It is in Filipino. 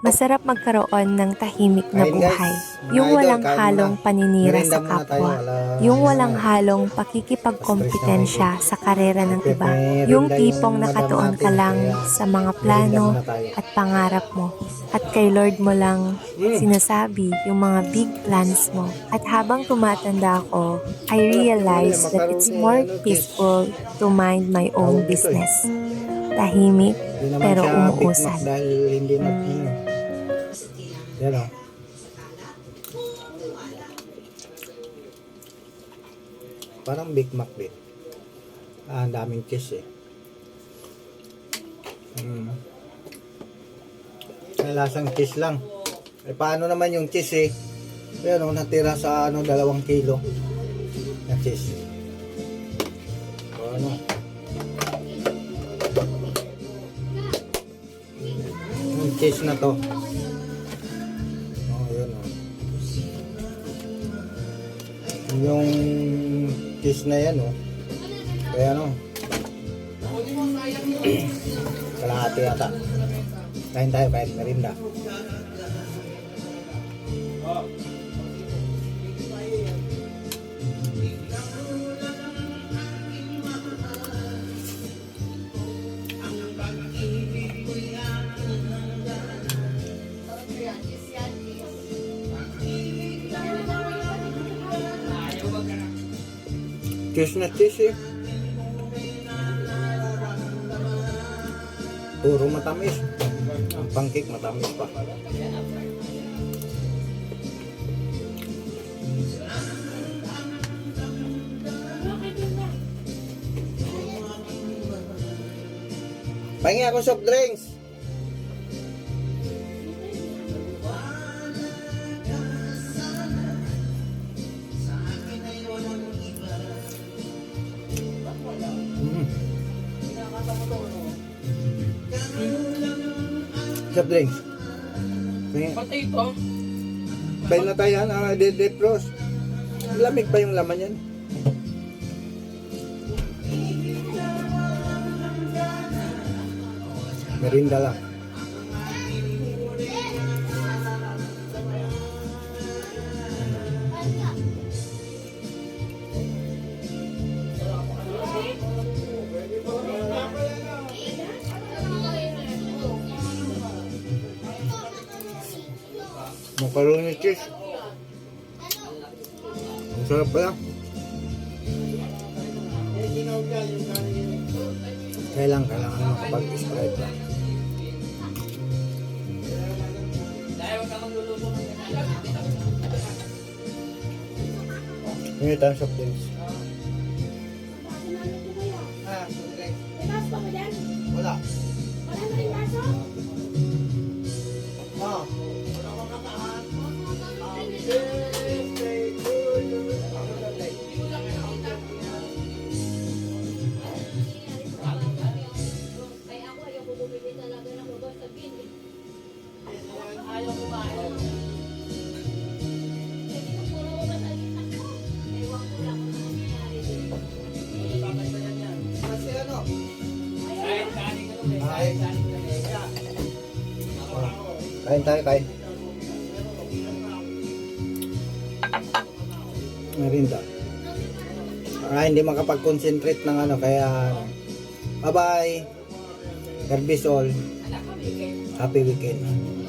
Masarap magkaroon ng tahimik na Ayun, buhay. guys. Yung Mga idol, walang kain halong muna. paninira Merienda sa muna tayo, kapwa. wala. Yung walang halong pakikipagkompetensya sa karera ng iba. Merienda Yung yung tipong madam nakatuon ka natin, lang kaya sa mga merienda plano muna tayo. at pangarap mo. At kay Lord mo lang sinasabi yung mga big plans mo. At habang tumatanda ako, I realize that it's more peaceful to mind my own business. Tahimik Hindi naman pero siya Big Mac umuusad. dahil hindi yan o. Parang Big Mac din. Ang daming cheese eh. May lasang cheese lang. Eh paano naman yung cheese eh? Ayan o, natira sa 2 kilo na cheese. Ano? Yung cheese na to. Oh, yun o. Yung cheese na yan o. Kaya ano? Kalahati yata. Kain tayo, kain merinda. Cheese na cheese eh. Puro matamis. Ang pancake matamis pa. Pahingi ako soft drinks. Soft drinks. Potato. Pahin na tayo yan, dead frost. Lamig pa yung laman yan. Merinda lang. Macaroni cheese. Ang sarap pala. Kailangan makapag-sprite lang. Hindi tayo soft drinks. Wala. Kain tayo, kain. Merinda. Hindi makapag-concentrate ng kaya bye-bye. God bless all. Happy weekend.